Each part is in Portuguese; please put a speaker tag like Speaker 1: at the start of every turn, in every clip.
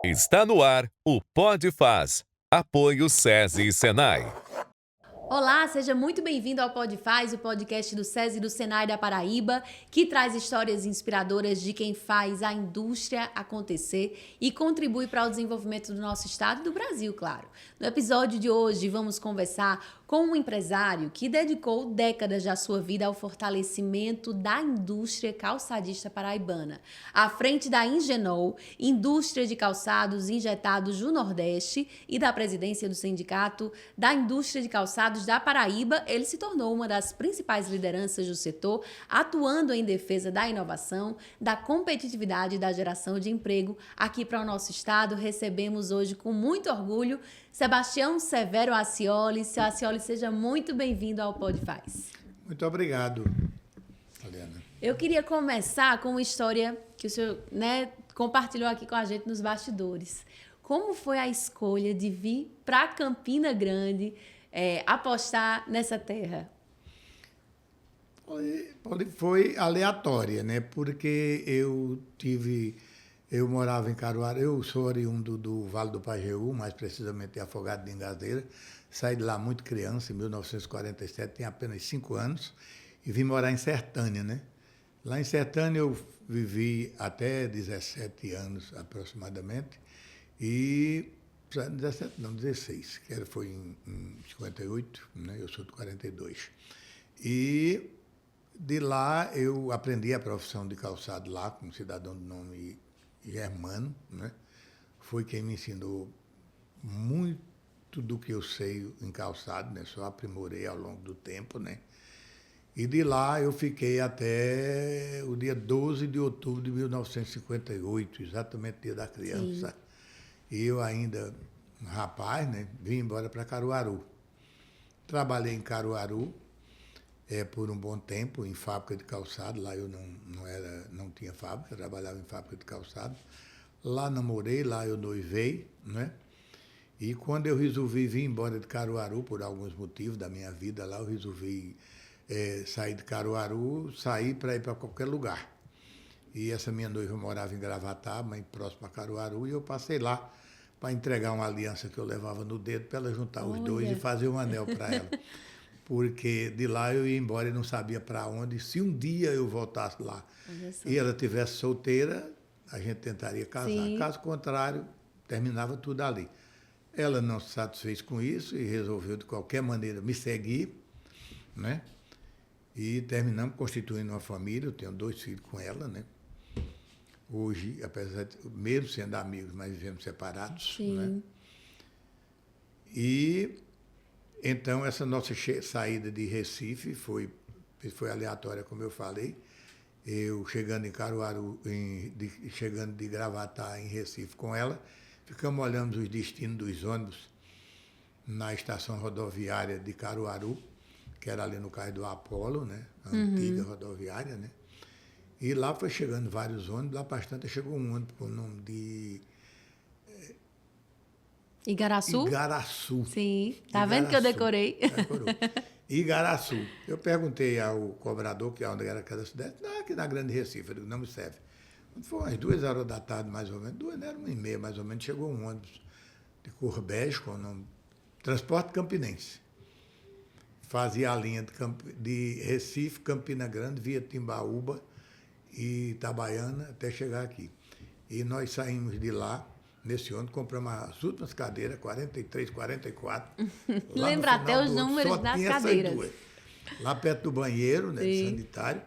Speaker 1: Está no ar o Pode Faz. Apoio SESI e Senai.
Speaker 2: Olá, seja muito bem-vindo ao Pode Faz, o podcast do SESI e do Senai da Paraíba, que traz histórias inspiradoras de quem faz a indústria acontecer e contribui para o desenvolvimento do nosso estado e do Brasil, claro. No episódio de hoje, vamos conversar com um empresário que dedicou décadas da sua vida ao fortalecimento da indústria calçadista paraibana. À frente da Ingenol, indústria de calçados injetados do Nordeste, e da presidência do Sindicato da Indústria de Calçados da Paraíba, ele se tornou uma das principais lideranças do setor, atuando em defesa da inovação, da competitividade e da geração de emprego. Aqui para o nosso estado, recebemos hoje com muito orgulho Sebastião Severo Acioli. Seu Acioli, seja muito bem-vindo ao Pode Faz.
Speaker 3: Muito obrigado, Helena.
Speaker 2: Eu queria começar com uma história que o senhor compartilhou aqui com a gente nos bastidores. Como foi a escolha de vir para Campina Grande, apostar nessa terra?
Speaker 3: Foi aleatória, né? Porque eu morava em Caruaru, eu sou oriundo do Vale do Pajeú, mais precisamente em Afogado de Ingazeira. Saí de lá muito criança, em 1947, tinha apenas 5 anos, e vim morar em Sertânia, né? Lá em Sertânia eu vivi até 17 anos aproximadamente, e 17, não, 16, que foi em 58, né? Eu sou de 42. E de lá eu aprendi a profissão de calçado lá, com um cidadão de nome Germano, né? Foi quem me ensinou muito do que eu sei em calçado, né? Só aprimorei ao longo do tempo, né? E de lá eu fiquei até o dia 12 de outubro de 1958, exatamente dia da criança. Sim. E eu ainda, um rapaz, né? Vim embora para Caruaru. Trabalhei em Caruaru por um bom tempo em fábrica de calçado. Lá eu não tinha fábrica, trabalhava em fábrica de calçado. Lá namorei, lá eu noivei, né? E quando eu resolvi vir embora de Caruaru, por alguns motivos da minha vida lá, eu resolvi sair de Caruaru, sair para ir para qualquer lugar. E essa minha noiva morava em Gravatá, mas próximo a Caruaru, e eu passei lá para entregar uma aliança que eu levava no dedo para ela juntar os dois e fazer um anel para ela. Porque de lá eu ia embora e não sabia para onde. Se um dia eu voltasse lá e ela estivesse solteira, a gente tentaria casar. Sim. Caso contrário, terminava tudo ali. Ela não se satisfez com isso e resolveu, de qualquer maneira, me seguir, né? E terminamos constituindo uma família. Eu tenho 2 filhos com ela, né? Hoje, apesar de mesmo sendo amigos, mas vivemos separados. Sim. Né? E então essa nossa saída de Recife foi aleatória, como eu falei. Eu chegando em Caruaru, chegando de Gravatá em Recife com ela, ficamos olhando os destinos dos ônibus na estação rodoviária de Caruaru, que era ali no Cais do Apolo, né? A antiga rodoviária, né? E lá foi chegando vários ônibus, lá bastante chegou um ônibus com o nome de
Speaker 2: Igaraçu?
Speaker 3: Igaraçu.
Speaker 2: Sim, tá vendo que eu decorei?
Speaker 3: Decorou. Igaraçu. Eu perguntei ao cobrador que onde era cada cidade, aqui na Grande Recife, eu digo, não me serve. Foi umas 2 horas da tarde, mais ou menos, 2, era 1h30, mais ou menos, chegou um ônibus de cor bege, com o nome Transporte Campinense. Fazia a linha de Recife, Campina Grande, via Timbaúba e Itabaiana, até chegar aqui. E nós saímos de lá, nesse ônibus, compramos as últimas cadeiras, 43, 44.
Speaker 2: Lembra até os números das cadeiras.
Speaker 3: Lá perto do banheiro, né, do sanitário.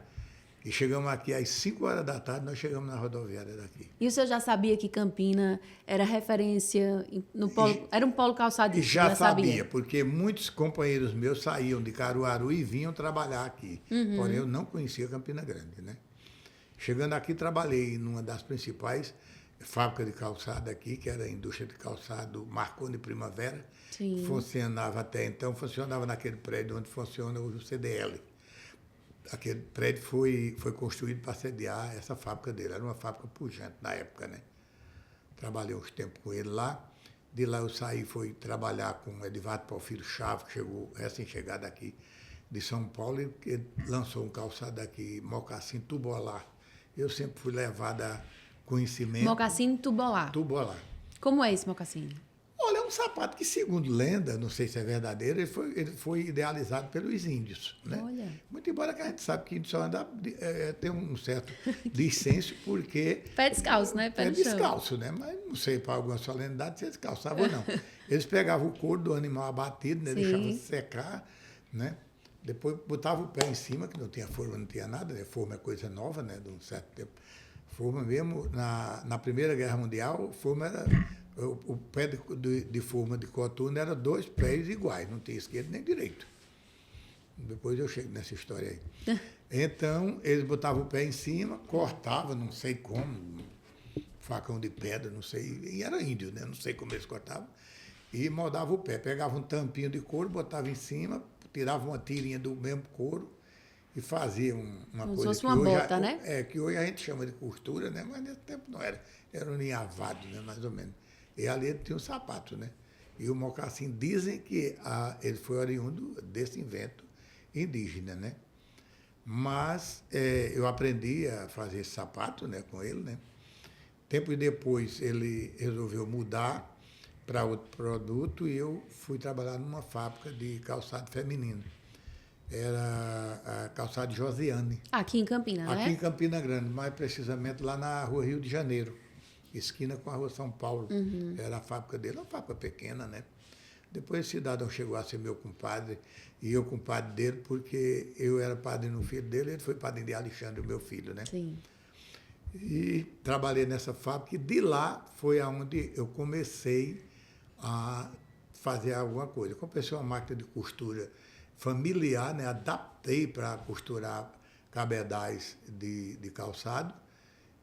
Speaker 3: E chegamos aqui às 5 horas da tarde, nós chegamos na rodoviária daqui.
Speaker 2: E o senhor já sabia que Campina era referência no polo, era um polo calçadista?
Speaker 3: Já sabia, porque muitos companheiros meus saíam de Caruaru e vinham trabalhar aqui. Porém, eu não conhecia Campina Grande, né? Chegando aqui, trabalhei numa das principais fábricas de calçado aqui, que era a indústria de calçado Marconi Primavera. Sim. Funcionava até então, funcionava naquele prédio onde funciona hoje o CDL. Aquele prédio foi construído para sediar essa fábrica dele. Era uma fábrica pujante na época, né? Trabalhei uns tempos com ele lá. De lá eu saí, fui trabalhar com o Edivaldo Porfírio Chaves, que chegou recém-chegado aqui de São Paulo, e ele lançou um calçado aqui, Mocassim Tubolar. Eu sempre fui levado a conhecimento.
Speaker 2: Mocassim Tubolar.
Speaker 3: Tubolar.
Speaker 2: Como é esse mocassim?
Speaker 3: Olha, é um sapato que, segundo lenda, não sei se é verdadeiro, ele foi idealizado pelos índios, né?
Speaker 2: Olha.
Speaker 3: Muito embora que a gente sabe que índio só anda, tem um certo licença, porque...
Speaker 2: Pé descalço, né? Pé
Speaker 3: É
Speaker 2: no chão.
Speaker 3: descalço, né? Mas não sei, para alguma solenidade, se eles calçavam ou não. Eles pegavam o couro do animal abatido, né?
Speaker 2: Sim.
Speaker 3: Deixavam secar, né? Depois botavam o pé em cima, que não tinha forma, não tinha nada, né? Forma é coisa nova, né? De um certo tempo. Forma mesmo, na Primeira Guerra Mundial, forma era... O pé de forma de coturno era 2 pés iguais, não tinha esquerdo nem direito. Depois eu chego nessa história aí. Então, eles botavam o pé em cima, cortavam, não sei como, facão de pedra, não sei, e era índio, né? Não sei como eles cortavam, e moldavam o pé. Pegavam um tampinho de couro, botavam em cima, tiravam uma tirinha do mesmo couro e faziam uma
Speaker 2: Como
Speaker 3: coisa
Speaker 2: se fosse uma bota, né?
Speaker 3: que hoje a gente chama de costura, né? Mas nesse tempo não era, era um linhavado, né? Mais ou menos. E ali ele tinha um sapato, né? E o mocassim, dizem que ele foi oriundo desse invento indígena, né? Mas eu aprendi a fazer esse sapato, né, com ele, né? Tempo depois ele resolveu mudar para outro produto e eu fui trabalhar numa fábrica de calçado feminino. Era a calçado Josiane.
Speaker 2: Aqui em Campinas,
Speaker 3: Aqui
Speaker 2: né?
Speaker 3: em Campina Grande, mais precisamente lá na rua Rio de Janeiro, esquina com a rua São Paulo. Era a fábrica dele, uma fábrica pequena, né? Depois esse cidadão chegou a ser meu compadre, e eu compadre dele, porque eu era padrinho no filho dele, ele foi padrinho de Alexandre, o meu filho, né?
Speaker 2: Sim.
Speaker 3: E trabalhei nessa fábrica, e de lá foi aonde eu comecei a fazer alguma coisa. Eu comecei uma máquina de costura familiar, né? Adaptei para costurar cabedais de calçado,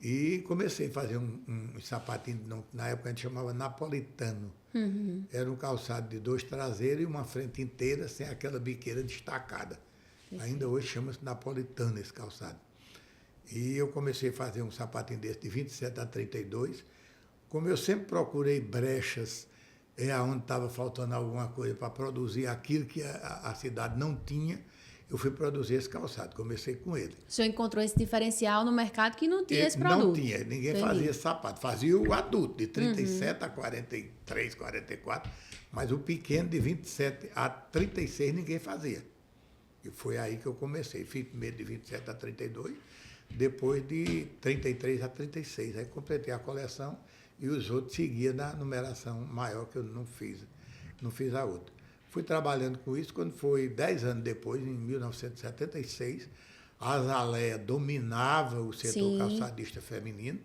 Speaker 3: e comecei a fazer um sapatinho, na época a gente chamava napolitano. Era um calçado de 2 traseiros e uma frente inteira, sem aquela biqueira destacada. Ainda hoje chama-se napolitano esse calçado. E eu comecei a fazer um sapatinho desse de 27 a 32. Como eu sempre procurei brechas onde estava faltando alguma coisa para produzir aquilo que a cidade não tinha, eu fui produzir esse calçado. Comecei com ele.
Speaker 2: O senhor encontrou esse diferencial no mercado que não tinha esse produto.
Speaker 3: Não tinha, ninguém
Speaker 2: Entendi.
Speaker 3: fazia esse sapato. Fazia o adulto, de 37 a 43, 44, mas o pequeno, de 27 a 36, ninguém fazia. E foi aí que eu comecei. Fiz primeiro de 27 a 32, depois de 33 a 36. Aí completei a coleção e os outros seguiam na numeração maior, que eu não fiz a outra. Fui trabalhando com isso, quando foi 10 anos depois, em 1976, a Azaleia dominava o setor calçadista feminino,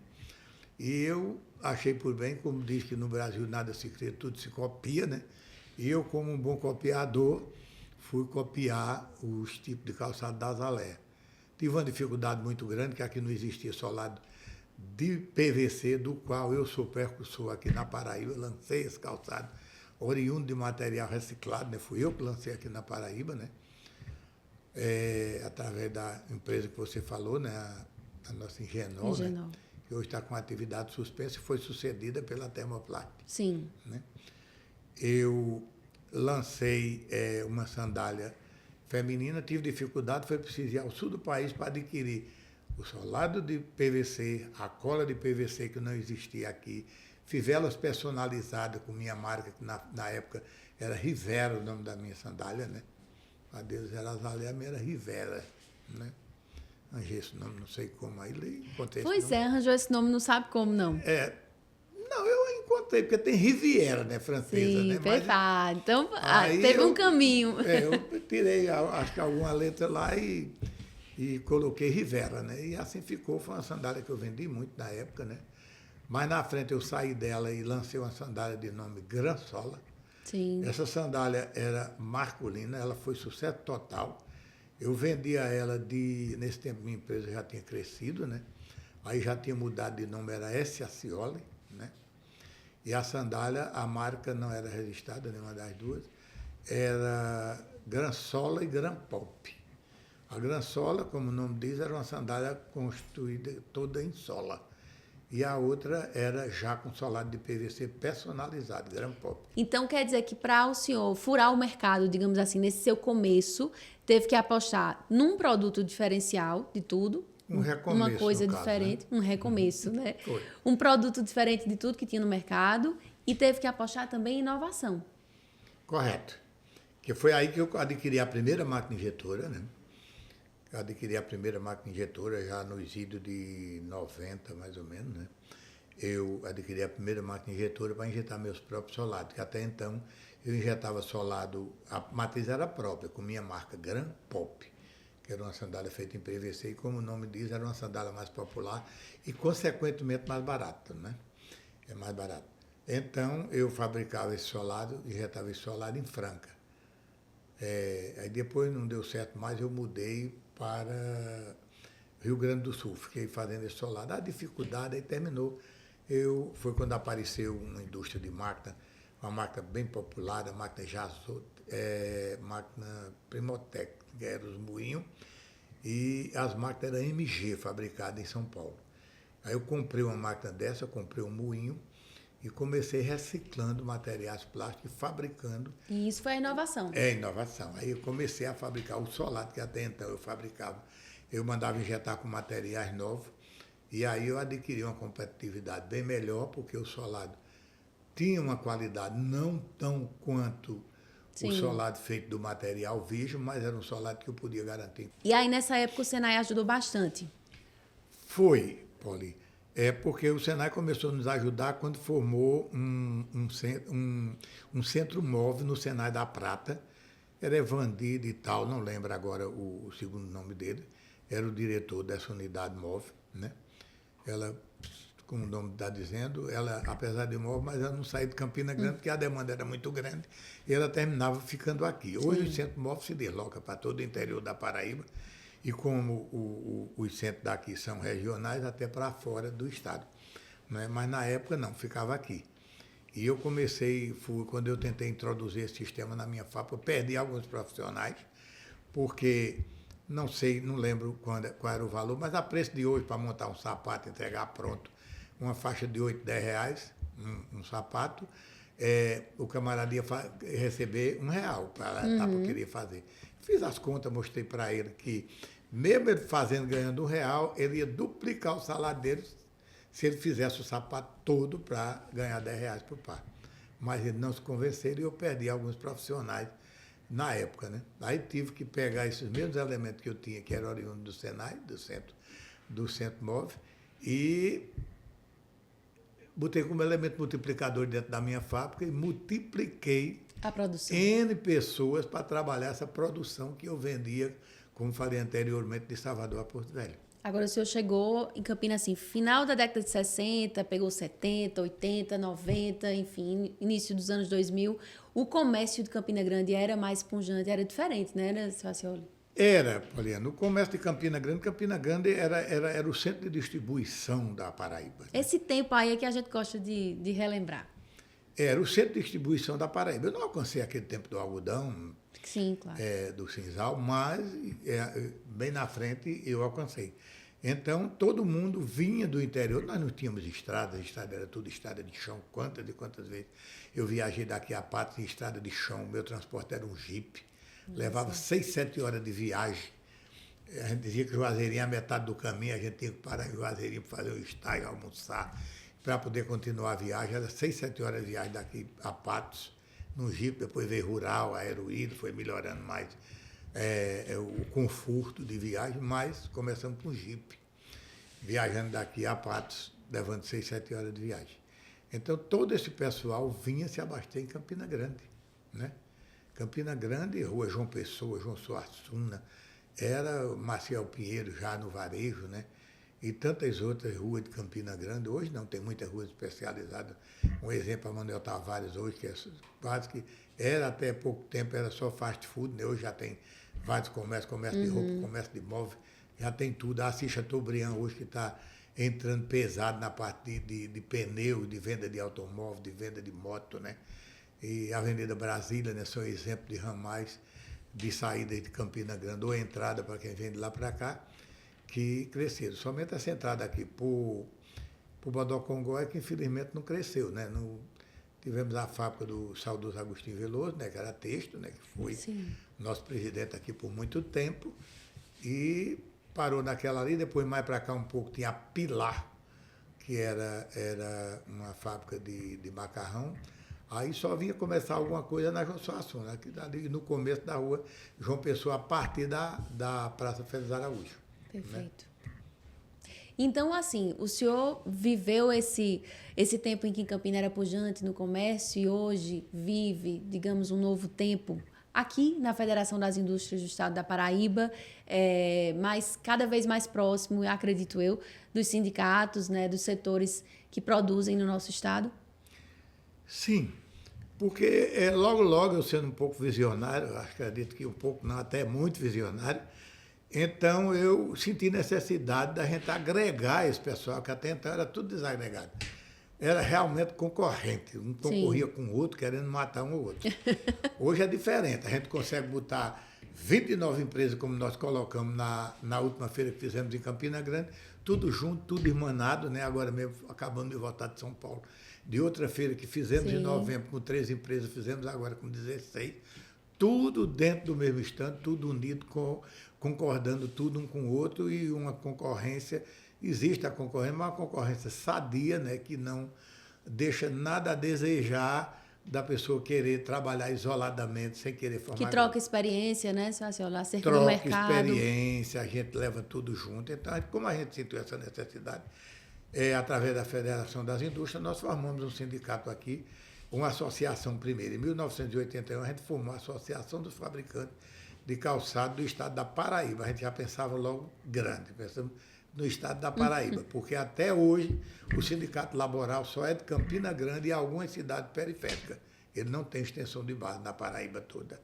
Speaker 3: e eu achei por bem, como diz que no Brasil nada se cria, tudo se copia, né? E eu, como um bom copiador, fui copiar os tipos de calçado da Azaleia. Tive uma dificuldade muito grande, que aqui não existia solado de PVC, do qual eu sou precursor aqui na Paraíba, lancei esse calçado oriundo de material reciclado, né? Fui eu que lancei aqui na Paraíba, né? Através da empresa que você falou, né? A nossa Ingenol, né? Que hoje está com atividade suspensa e foi sucedida pela Termoplast.
Speaker 2: Sim.
Speaker 3: Né? Eu lancei uma sandália feminina, tive dificuldade, foi preciso ir ao sul do país para adquirir o solado de PVC, a cola de PVC que não existia aqui, fivelas personalizadas com minha marca, que na época era Rivera, o nome da minha sandália, né? A deles era Azaleia, a minha era Rivera, né? Arranjei esse nome, não sei como, aí encontrei
Speaker 2: Pois
Speaker 3: esse nome.
Speaker 2: arranjou esse nome, não sabe como, não.
Speaker 3: Não, eu encontrei, porque tem Riviera, né, francesa,
Speaker 2: Sim,
Speaker 3: né?
Speaker 2: perfeito. Então,
Speaker 3: aí
Speaker 2: teve um caminho.
Speaker 3: Eu tirei, acho que alguma letra lá e coloquei Rivera, né? E assim ficou, foi uma sandália que eu vendi muito na época, né? Mas na frente eu saí dela e lancei uma sandália de nome Gran Sola.
Speaker 2: Sim.
Speaker 3: Essa sandália era masculina, ela foi sucesso total. Eu vendia ela nesse tempo minha empresa já tinha crescido, né? Aí já tinha mudado de nome, era S. Acioli, né? E a sandália, a marca não era registrada, nenhuma das duas, era Gran Sola e Gran Pop. A Gran Sola, como o nome diz, era uma sandália construída toda em sola. E a outra era já com solado de PVC personalizado, Gran Pop.
Speaker 2: Então, quer dizer que para o senhor furar o mercado, digamos assim, nesse seu começo, teve que apostar num produto diferencial de tudo,
Speaker 3: recomeço,
Speaker 2: uma coisa
Speaker 3: no caso,
Speaker 2: diferente,
Speaker 3: né?
Speaker 2: um recomeço, né?
Speaker 3: Foi.
Speaker 2: Um produto diferente de tudo que tinha no mercado e teve que apostar também em inovação.
Speaker 3: Correto. Que foi aí que eu adquiri a primeira máquina injetora, né? Eu adquiri a primeira máquina injetora já no idos de 90, mais ou menos, né? Eu adquiri a primeira máquina injetora para injetar meus próprios solados, que até então eu injetava solado, a matriz era própria, com minha marca Gran Pop, que era uma sandália feita em PVC, e como o nome diz, era uma sandália mais popular e, consequentemente, mais barata, né? É mais barato. Então, eu fabricava esse solado, injetava esse solado em Franca. Aí depois não deu certo mais, eu mudei para Rio Grande do Sul, fiquei fazendo esse solado. A dificuldade aí terminou. Foi quando apareceu uma indústria de máquina, uma máquina bem popular, a máquina máquina Primotec, que era os moinhos, e as máquinas eram MG, fabricadas em São Paulo. Aí eu comprei uma máquina dessa, comprei um moinho e comecei reciclando materiais plásticos e fabricando.
Speaker 2: E isso foi a inovação.
Speaker 3: Inovação. Aí eu comecei a fabricar o solado, que até então eu fabricava. Eu mandava injetar com materiais novos. E aí eu adquiri uma competitividade bem melhor, porque o solado tinha uma qualidade não tão quanto o solado feito do material virgem, mas era um solado que eu podia garantir.
Speaker 2: E aí, nessa época, o Senai ajudou bastante.
Speaker 3: Foi, Pauli. Porque o Senai começou a nos ajudar quando formou um centro móvel no Senai da Prata. Era Evandir e tal, não lembro agora o segundo nome dele. Era o diretor dessa unidade móvel, né? Ela, como o nome está dizendo, ela, apesar de móvel, mas ela não saía de Campina Grande, porque a demanda era muito grande, e ela terminava ficando aqui. Hoje o centro móvel se desloca para todo o interior da Paraíba, e como os centros daqui são regionais, até para fora do estado. Né? Mas na época não, ficava aqui. E eu quando eu tentei introduzir esse sistema na minha fábrica, eu perdi alguns profissionais, porque não sei, não lembro qual era o valor, mas a preço de hoje, para montar um sapato, entregar pronto, uma faixa de 8, 10 reais, um sapato, o camarada ia receber R$1 para querer fazer. Fiz as contas, mostrei para ele que, mesmo ele ganhando R$1, ele ia duplicar o salário dele se ele fizesse o sapato todo para ganhar R$10 por par. Mas ele não se convenceu e eu perdi alguns profissionais na época, né? Aí tive que pegar esses mesmos elementos que eu tinha, que era oriundo do Senai, do centro móvel, e botei como elemento multiplicador dentro da minha fábrica e multipliquei
Speaker 2: A produção.
Speaker 3: N pessoas para trabalhar essa produção que eu vendia, como falei anteriormente, de Salvador a Porto Velho.
Speaker 2: Agora, o senhor chegou em Campinas, assim, final da década de 60, pegou 70, 80, 90, enfim, início dos anos 2000. O comércio de Campina Grande era mais pujante, era diferente, né, Facioli?
Speaker 3: Era, Poliana. O comércio de Campina Grande era o centro de distribuição da Paraíba. Né?
Speaker 2: Esse tempo aí é que a gente gosta de relembrar.
Speaker 3: Era o centro de distribuição da Paraíba. Eu não alcancei aquele tempo do algodão,
Speaker 2: Sim, claro.
Speaker 3: do sisal, mas bem na frente eu alcancei. Então, todo mundo vinha do interior. Nós não tínhamos estrada, a estrada era tudo estrada de chão. Quantas e quantas vezes eu viajei daqui a Patos em estrada de chão. Meu transporte era um jipe. Levava 6, 7 horas de viagem. A gente dizia que Juazeirinho, a metade do caminho, a gente tinha que parar em Juazeirinho para fazer o estágio, almoçar, para poder continuar a viagem. Era 6, 7 horas de viagem daqui a Patos, no jipe. Depois veio rural, aeroído, foi melhorando mais o conforto de viagem, mas começamos com o jipe, viajando daqui a Patos, levando 6, 7 horas de viagem. Então, todo esse pessoal vinha se abastecer em Campina Grande, né? Campina Grande, Rua João Pessoa, João Suassuna, era Maciel Pinheiro já no varejo, né? E tantas outras ruas de Campina Grande. Hoje não, tem muitas ruas especializadas. Um exemplo, a Manuel Tavares hoje, que é quase que era até pouco tempo, era só fast food, né? Hoje já tem vários comércios, comércio de roupa, comércio de móvel, já tem tudo. A Assis Chateaubriand hoje que está entrando pesado na parte de pneu, de venda de automóvel, de venda de moto, né? E a Avenida Brasília, né, são exemplos de ramais de saída de Campina Grande ou entrada para quem vem de lá para cá, que cresceram. Somente essa entrada aqui para o Bodocongó é que infelizmente não cresceu. Né? Tivemos a fábrica do saudoso Agostinho Veloso, né, que era texto, né, que foi nosso presidente aqui por muito tempo, e parou naquela ali, depois mais para cá um pouco tinha a Pilar, que era uma fábrica de macarrão. Aí só vinha começar alguma coisa na João Suassuna, ali no começo da rua João Pessoa, a partir da Praça Félix Araújo.
Speaker 2: Perfeito. Né? Então, assim, o senhor viveu esse tempo em que Campina era pujante no comércio e hoje vive, digamos, um novo tempo aqui na Federação das Indústrias do Estado da Paraíba, mas cada vez mais próximo, acredito eu, dos sindicatos, né, dos setores que produzem no nosso estado?
Speaker 3: Sim, porque logo eu sendo um pouco visionário, acredito que um pouco, não, até muito visionário, então eu senti necessidade da gente agregar esse pessoal, que até então era tudo desagregado. Era realmente concorrente, um concorria com o outro, querendo matar um ou outro. Hoje é diferente, a gente consegue botar 29 empresas, como nós colocamos na última feira que fizemos em Campina Grande, tudo junto, tudo irmanado, né? Agora mesmo acabando de voltar de São Paulo, de outra feira que fizemos em novembro com 13 empresas, fizemos agora com 16, tudo dentro do mesmo stand, tudo unido, concordando tudo um com o outro e uma concorrência. Existe a concorrência, mas uma concorrência sadia, né, que não deixa nada a desejar da pessoa querer trabalhar isoladamente, sem querer formar.
Speaker 2: Que troca experiência, né, Saciolo, acerca do mercado.
Speaker 3: Troca experiência, a gente leva tudo junto. Então, como a gente sentiu essa necessidade, através da Federação das Indústrias, nós formamos um sindicato aqui, uma associação primeiro. Em 1981, a gente formou a Associação dos Fabricantes de Calçado do Estado da Paraíba. A gente já pensava logo grande, pensamos no estado da Paraíba, porque até hoje o sindicato laboral só é de Campina Grande e algumas cidades periféricas. Ele não tem extensão de base na Paraíba toda.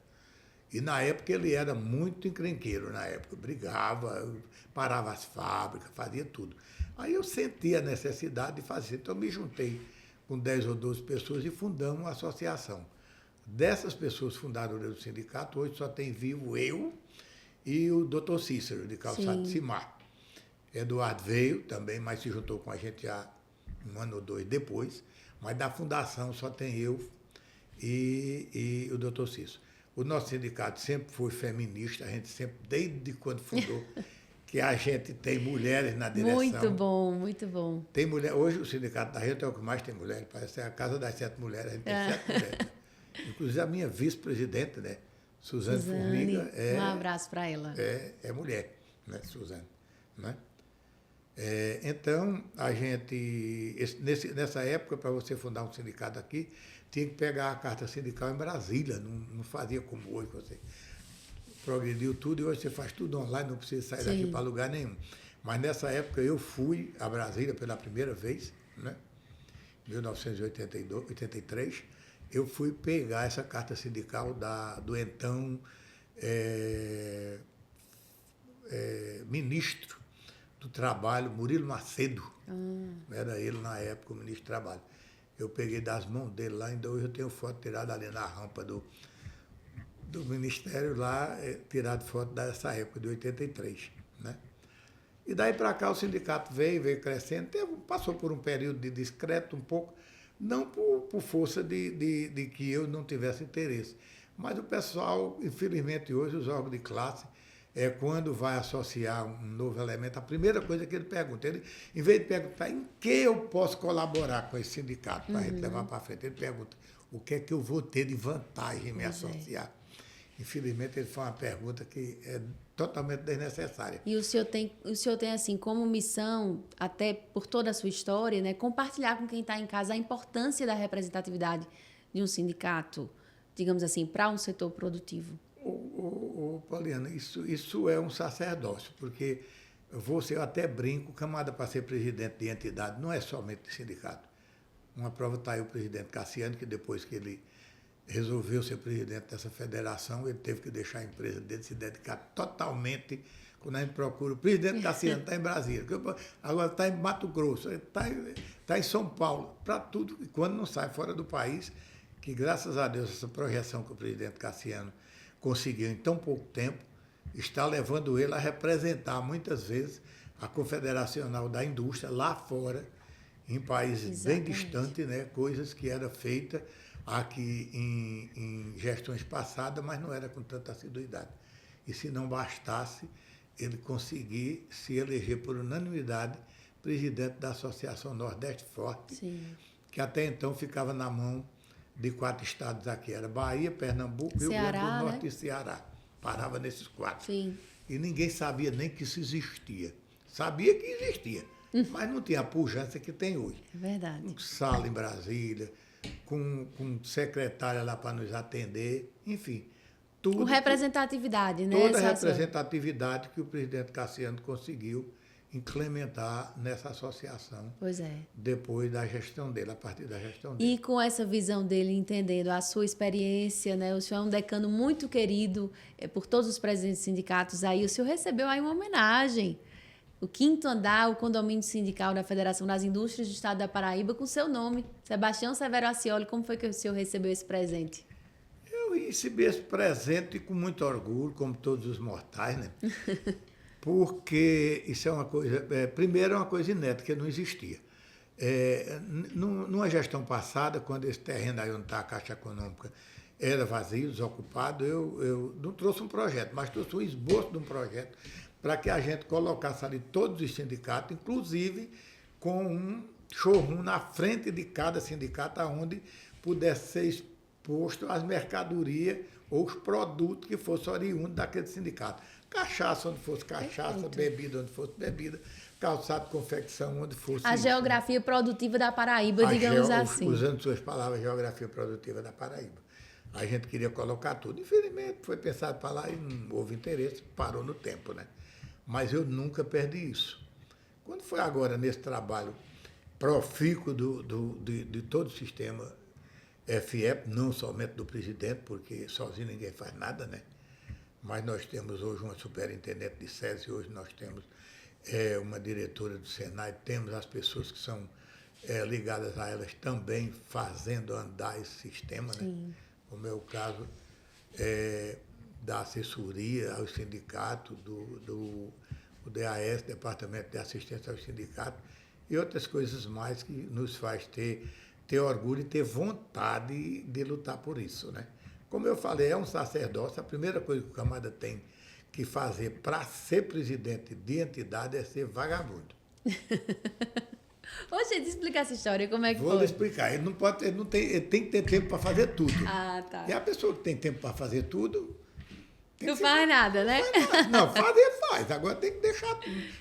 Speaker 3: E na época ele era muito encrenqueiro, na época, brigava, parava as fábricas, fazia tudo. Aí eu senti a necessidade de fazer, então me juntei com 10 ou 12 pessoas e fundamos uma associação. Dessas pessoas fundadoras do sindicato, hoje só tem vivo eu e o Dr. Cícero, de Calçado de Cimar. Eduardo veio também, mas se juntou com a gente já um ano ou dois depois, mas da fundação só tem eu e o Dr. Cícero. O nosso sindicato sempre foi feminista, a gente sempre, desde quando fundou, que a gente tem mulheres na direção.
Speaker 2: Muito bom, muito bom.
Speaker 3: Tem mulher, hoje o sindicato da gente é o que mais tem mulheres, parece a casa das 7 mulheres, a gente tem 7 mulheres. Inclusive a minha vice-presidente, né, Suzane Formiga,
Speaker 2: um abraço para ela.
Speaker 3: É mulher, né, Suzane, né? Então, a gente, nessa época, para você fundar um sindicato aqui, tinha que pegar a carta sindical em Brasília, não fazia como hoje, você progrediu tudo e hoje você faz tudo online, não precisa sair daqui para lugar nenhum. Mas nessa época eu fui a Brasília pela primeira vez, né? Em 1983, eu fui pegar essa carta sindical do então ministro do Trabalho, Murilo Macedo, era ele na época o ministro do Trabalho. Eu peguei das mãos dele lá, ainda hoje eu tenho foto tirada ali na rampa do Ministério lá, tirado foto dessa época, de 83, né? E daí para cá o sindicato veio crescendo, passou por um período de discreto um pouco, não por força de que eu não tivesse interesse, mas o pessoal, infelizmente hoje, os órgãos de classe, quando vai associar um novo elemento, a primeira coisa que ele pergunta, ele, em vez de perguntar em que eu posso colaborar com esse sindicato para a gente levar para frente, ele pergunta o que é que eu vou ter de vantagem em me associar. Infelizmente, ele foi uma pergunta que é totalmente desnecessária.
Speaker 2: E o senhor tem assim, como missão, até por toda a sua história, né, compartilhar com quem está em casa a importância da representatividade de um sindicato, digamos assim, para um setor produtivo.
Speaker 3: Pauliana, isso é um sacerdócio, porque eu até brinco, camada para ser presidente de entidade não é somente de sindicato. Uma prova está aí o presidente Cassiano, que depois que ele resolveu ser presidente dessa federação, ele teve que deixar a empresa dele, se dedicar totalmente. Quando a gente procura, o presidente Cassiano está em Brasília, agora está em Mato Grosso, está em São Paulo, para tudo, e quando não sai fora do país, que graças a Deus essa projeção que o presidente Cassiano conseguiu em tão pouco tempo, está levando ele a representar muitas vezes a Confederacional da Indústria lá fora, em países bem distantes, né, coisas que eram feitas aqui em gestões passadas, mas não era com tanta assiduidade. E se não bastasse, ele conseguir se eleger por unanimidade presidente da Associação Nordeste Forte,
Speaker 2: Sim.
Speaker 3: que até então ficava na mão de 4 estados aqui. Era Bahia, Pernambuco, Rio
Speaker 2: Ceará,
Speaker 3: Grande do Norte,
Speaker 2: né?
Speaker 3: E Ceará. Parava nesses 4.
Speaker 2: Sim.
Speaker 3: E ninguém sabia nem que isso existia. Sabia que existia, mas não tinha a pujança que tem hoje.
Speaker 2: É verdade.
Speaker 3: Com sala em Brasília, com secretária lá para nos atender, enfim. Tudo
Speaker 2: Com representatividade, né?
Speaker 3: toda a
Speaker 2: Essa-
Speaker 3: representatividade que o presidente Cassiano conseguiu implementar nessa associação
Speaker 2: Pois é.
Speaker 3: depois da gestão dele, a partir da gestão dele.
Speaker 2: E com essa visão dele, entendendo a sua experiência, né? O senhor é um decano muito querido por todos os presidentes de sindicatos. Aí o senhor recebeu aí uma homenagem. O 5º andar, o condomínio sindical da Federação das Indústrias do Estado da Paraíba, com seu nome, Sebastião Severo Acioli. Como foi que o senhor recebeu esse presente?
Speaker 3: Eu recebi esse presente com muito orgulho, como todos os mortais, né? Porque isso é uma coisa... primeiro, é uma coisa inédita, que não existia. Numa gestão passada, quando esse terreno aí onde está a Caixa Econômica era vazio, desocupado, eu não trouxe um projeto, mas trouxe um esboço de um projeto para que a gente colocasse ali todos os sindicatos, inclusive com um showroom na frente de cada sindicato, onde pudesse ser exposto as mercadorias ou os produtos que fossem oriundos daquele sindicato. Cachaça onde fosse cachaça,
Speaker 2: Perfeito.
Speaker 3: bebida onde fosse bebida, calçado de confecção onde fosse
Speaker 2: A
Speaker 3: isso.
Speaker 2: geografia produtiva da Paraíba, digamos assim.
Speaker 3: Usando suas palavras, geografia produtiva da Paraíba. A gente queria colocar tudo. Infelizmente, foi pensado para lá e não houve interesse, parou no tempo, né? Mas eu nunca perdi isso. Quando foi agora nesse trabalho profícuo de todo o sistema FIEP, não somente do presidente, porque sozinho ninguém faz nada, né? Mas nós temos hoje uma superintendente de SESI, hoje nós temos uma diretora do Senai, temos as pessoas que são ligadas a elas também fazendo andar esse sistema, né? Como é o caso da assessoria aos sindicatos, do DAS, Departamento de Assistência aos Sindicatos, e outras coisas mais que nos faz ter orgulho e ter vontade de lutar por isso, né? Como eu falei, é um sacerdócio, a primeira coisa que o camarada tem que fazer para ser presidente de entidade é ser vagabundo.
Speaker 2: Ô, gente, explica essa história, como é que
Speaker 3: Vou
Speaker 2: foi?
Speaker 3: lhe explicar, ele tem que ter tempo para fazer tudo.
Speaker 2: Ah, tá.
Speaker 3: E a pessoa que tem tempo para fazer tudo...
Speaker 2: Não faz nada, né?
Speaker 3: Não, fazer faz. Agora tem que deixar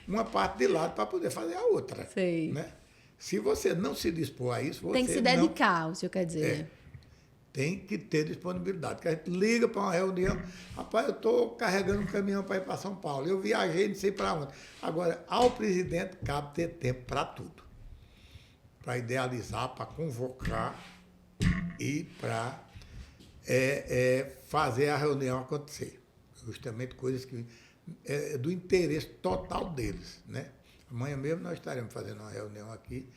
Speaker 3: uma parte de lado para poder fazer a outra.
Speaker 2: Sei.
Speaker 3: Né? Se você não se dispor a isso, você
Speaker 2: Tem que se
Speaker 3: não-
Speaker 2: dedicar, o senhor quer dizer, né?
Speaker 3: Tem que ter disponibilidade. Porque a gente liga para uma reunião, rapaz, eu estou carregando um caminhão para ir para São Paulo. Eu viajei, não sei para onde. Agora, ao presidente cabe ter tempo para tudo. Para idealizar, para convocar e para fazer a reunião acontecer. Justamente coisas que é do interesse total deles, né? Amanhã mesmo nós estaremos fazendo uma reunião aqui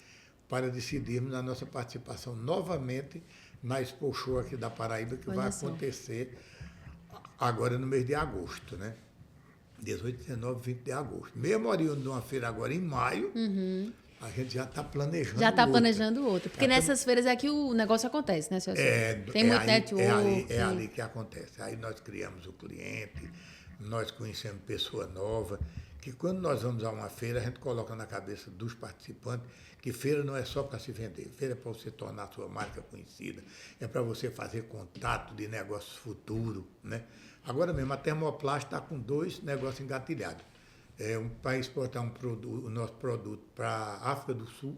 Speaker 3: para decidirmos a nossa participação novamente na Expo Show aqui da Paraíba, que
Speaker 2: Olha
Speaker 3: vai
Speaker 2: só.
Speaker 3: acontecer agora no mês de agosto, né? 18, 19, 20 de agosto. Mesmo oriundo de uma feira agora em maio, a gente já está planejando
Speaker 2: Já está
Speaker 3: outra.
Speaker 2: planejando outro. Porque
Speaker 3: Já
Speaker 2: nessas feiras é que o negócio acontece, né, senhor? Tem muito network.
Speaker 3: É ali que acontece. Aí nós criamos o cliente, nós conhecemos pessoa nova, que quando nós vamos a uma feira, a gente coloca na cabeça dos participantes que feira não é só para se vender, feira é para você tornar a sua marca conhecida, é para você fazer contato de negócios futuros, né? Agora mesmo, a Termoplast está com 2 negócios engatilhados. Para exportar o nosso produto para a África do Sul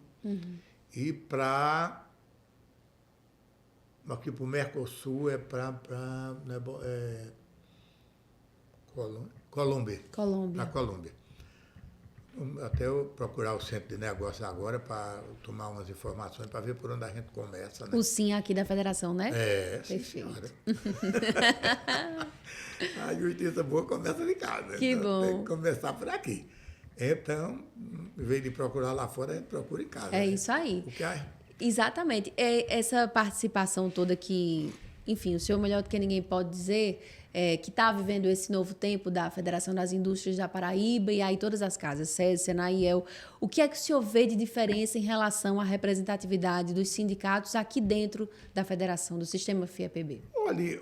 Speaker 3: e para... Aqui para o Mercosul Colômbia.
Speaker 2: Colômbia.
Speaker 3: Na Colômbia. Até eu procurar o centro de negócios agora para tomar umas informações, para ver por onde a gente começa, né?
Speaker 2: O sim aqui da federação, né?
Speaker 3: Sim,
Speaker 2: Perfeito.
Speaker 3: senhora. A justiça boa começa de casa.
Speaker 2: Que
Speaker 3: então
Speaker 2: bom.
Speaker 3: tem que começar por aqui. Então, em vez de procurar lá fora, a gente procura em casa.
Speaker 2: É
Speaker 3: né?
Speaker 2: isso aí.
Speaker 3: O que é?
Speaker 2: Exatamente. Essa participação toda que, enfim, o senhor melhor do que ninguém pode dizer, que está vivendo esse novo tempo da Federação das Indústrias da Paraíba e aí todas as casas, SESI, Senai e EL. O que é que o senhor vê de diferença em relação à representatividade dos sindicatos aqui dentro da Federação, do sistema FIEPB?
Speaker 3: Olha,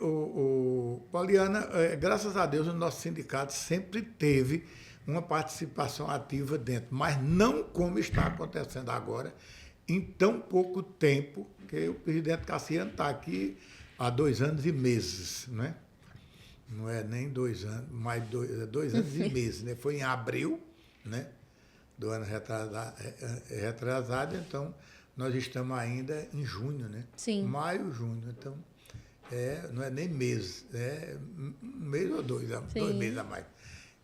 Speaker 3: Poliana, graças a Deus o nosso sindicato sempre teve uma participação ativa dentro, mas não como está acontecendo agora, em tão pouco tempo, que o presidente Cassiano está aqui há 2 anos e meses, né? Não é nem 2 anos, mais 2 anos e meses, né? Foi em abril, né? Do ano retrasado, então nós estamos ainda em junho, né?
Speaker 2: Sim.
Speaker 3: Maio, junho, então não é nem mês, é 1 mês ou 2 meses a mais.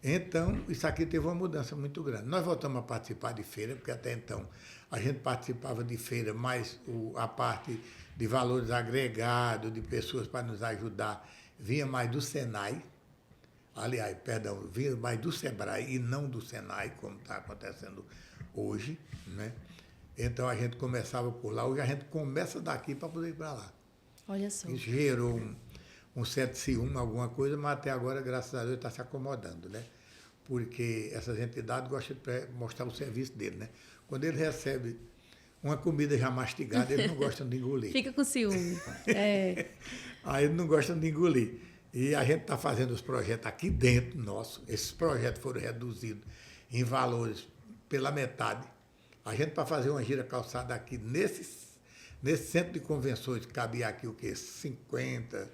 Speaker 3: Então, isso aqui teve uma mudança muito grande. Nós voltamos a participar de feira, porque até então a gente participava de feira, mas a parte de valores agregados, de pessoas para nos ajudar, vinha mais do Senai. Aliás, perdão, vinha mais do Sebrae e não do Senai, como está acontecendo hoje, né? Então, a gente começava por lá. Hoje a gente começa daqui para poder ir para lá.
Speaker 2: Olha só.
Speaker 3: Isso gerou um certo ciúme, alguma coisa, mas até agora, graças a Deus, está se acomodando, né? Porque essas entidades gostam de mostrar o serviço dele, né? Quando ele recebe uma comida já mastigada, eles não gostam de engolir.
Speaker 2: Fica com ciúme.
Speaker 3: Aí eles não gostam de engolir. E a gente está fazendo os projetos aqui dentro nosso. Esses projetos foram reduzidos em valores pela metade. A gente, para fazer uma gira calçada aqui, nesse centro de convenções, cabia aqui o quê? 50,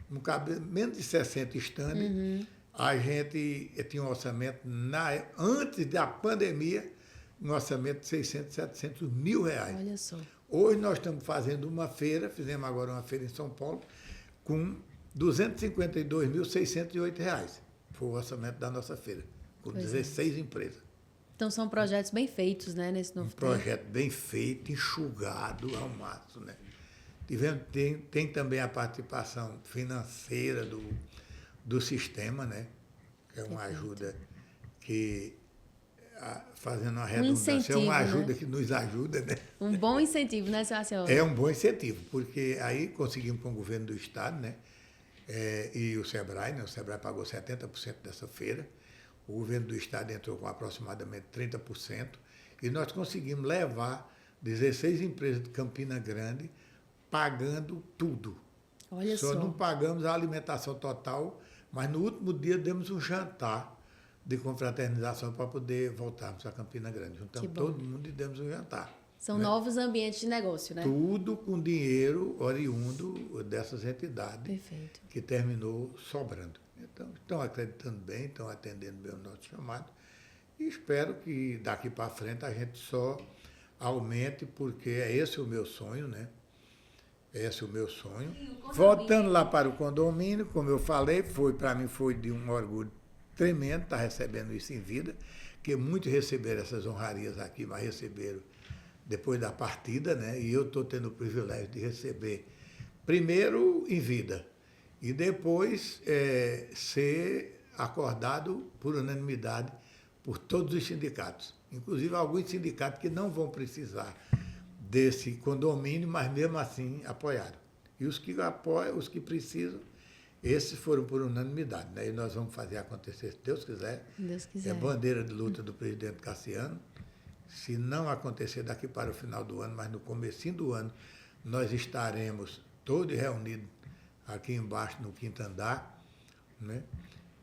Speaker 3: não cabia, menos de 60 estandes. A gente tinha um orçamento, antes da pandemia, um orçamento de 600, 700 mil reais.
Speaker 2: Olha só.
Speaker 3: Hoje nós estamos fazendo uma feira, fizemos agora uma feira em São Paulo, com R$ 252.608. Foi o orçamento da nossa feira, com 16 empresas.
Speaker 2: Então são projetos bem feitos, né, nesse novo tempo.
Speaker 3: Projeto bem feito, enxugado ao máximo, né? Tem também a participação financeira do sistema, né? Que é uma ajuda que, fazendo uma redundância, é uma ajuda, né? Que nos ajuda, né?
Speaker 2: Um bom incentivo, né, senhora?
Speaker 3: É um bom incentivo, porque aí conseguimos com o governo do Estado, né? E o Sebrae, né? O Sebrae pagou 70% dessa feira. O governo do Estado entrou com aproximadamente 30%, e nós conseguimos levar 16 empresas de Campina Grande pagando tudo.
Speaker 2: Olha só.
Speaker 3: Só não pagamos a alimentação total, mas no último dia demos um jantar de confraternização para poder voltarmos a Campina Grande. Juntamos todo mundo e demos um jantar.
Speaker 2: São novos ambientes de negócio, né?
Speaker 3: Tudo com dinheiro oriundo dessas entidades.
Speaker 2: Perfeito.
Speaker 3: Que terminou sobrando. Então, estão acreditando bem, estão atendendo bem o nosso chamado. E espero que daqui para frente a gente só aumente, porque esse é o meu sonho, né? Esse é o meu sonho. Voltando lá para o condomínio, como eu falei, para mim foi de um orgulho tremendo estar recebendo isso em vida, que muitos receberam essas honrarias aqui, mas receberam depois da partida, né? E eu estou tendo o privilégio de receber primeiro em vida e depois ser acordado por unanimidade por todos os sindicatos, inclusive alguns sindicatos que não vão precisar desse condomínio, mas mesmo assim apoiaram. E os que apoiam, os que precisam, esses foram por unanimidade, né? E nós vamos fazer acontecer, se Deus quiser.
Speaker 2: Deus quiser.
Speaker 3: É bandeira de luta do presidente Cassiano. Se não acontecer daqui para o final do ano, mas no comecinho do ano, nós estaremos todos reunidos aqui embaixo no 5º andar, né?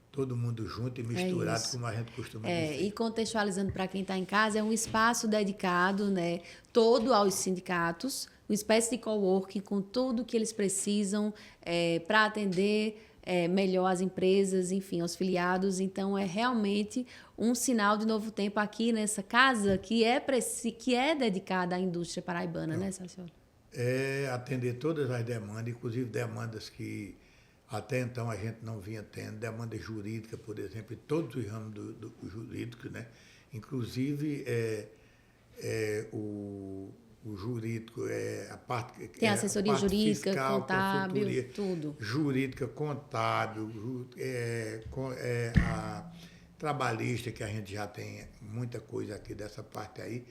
Speaker 3: Todo mundo junto e misturado, como a gente costuma dizer.
Speaker 2: E contextualizando para quem está em casa, é um espaço dedicado, né, todo aos sindicatos, uma espécie de coworking com tudo que eles precisam para atender melhor as empresas, enfim, aos filiados. Então, é realmente um sinal de novo tempo aqui nessa casa que é dedicada à indústria paraibana, né, senhora?
Speaker 3: É atender todas as demandas, inclusive demandas que até então a gente não vinha tendo, demanda jurídica, por exemplo, em todos os ramos do jurídico, né? Inclusive o jurídico, a parte...
Speaker 2: Tem assessoria jurídica,
Speaker 3: fiscal,
Speaker 2: contábil, tudo.
Speaker 3: Jurídica, contábil, a trabalhista, que a gente já tem muita coisa aqui dessa parte aí,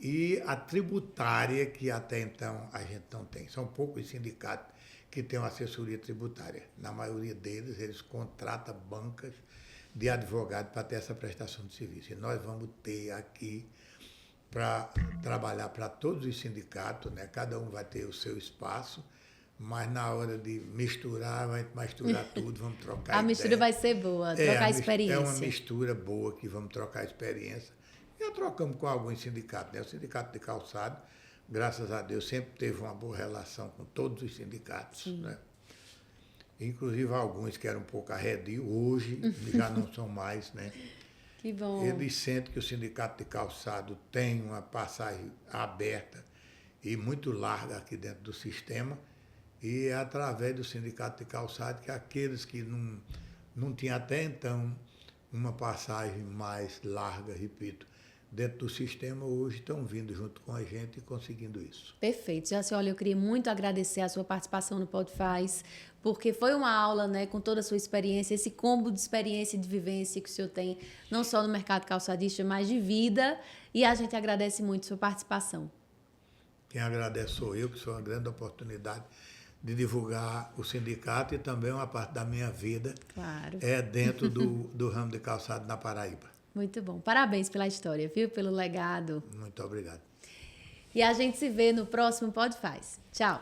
Speaker 3: e a tributária, que até então a gente não tem. São poucos sindicatos que têm uma assessoria tributária. Na maioria deles, eles contratam bancas de advogados para ter essa prestação de serviço. E nós vamos ter aqui para trabalhar para todos os sindicatos, né? Cada um vai ter o seu espaço mas na hora de misturar, vai misturar tudo, vamos trocar
Speaker 2: A mistura
Speaker 3: ideia.
Speaker 2: vai ser boa, trocar experiência.
Speaker 3: É uma mistura boa que vamos trocar experiência. Já trocamos com alguns sindicatos, né? O Sindicato de Calçado, graças a Deus, sempre teve uma boa relação com todos os sindicatos, né? Inclusive alguns que eram um pouco arredios, hoje já não são mais, né?
Speaker 2: Que bom.
Speaker 3: Eles sentem que o Sindicato de Calçado tem uma passagem aberta e muito larga aqui dentro do sistema, e é através do Sindicato de Calçado que aqueles que não tinham até então uma passagem mais larga, repito, dentro do sistema, hoje estão vindo junto com a gente e conseguindo isso.
Speaker 2: Perfeito. Já, olha, eu queria muito agradecer a sua participação no Podfaz, porque foi uma aula, né, com toda a sua experiência, esse combo de experiência e de vivência que o senhor tem, não só no mercado calçadista, mas de vida, e a gente agradece muito a sua participação.
Speaker 3: Quem agradece sou eu, que sou uma grande oportunidade de divulgar o sindicato e também uma parte da minha vida
Speaker 2: Claro.
Speaker 3: é dentro do ramo de calçado na Paraíba.
Speaker 2: Muito bom. Parabéns pela história, viu? Pelo legado.
Speaker 3: Muito obrigado.
Speaker 2: E a gente se vê no próximo Podfaz. Tchau.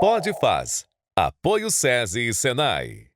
Speaker 1: Podfaz. Apoio SESI e Senai.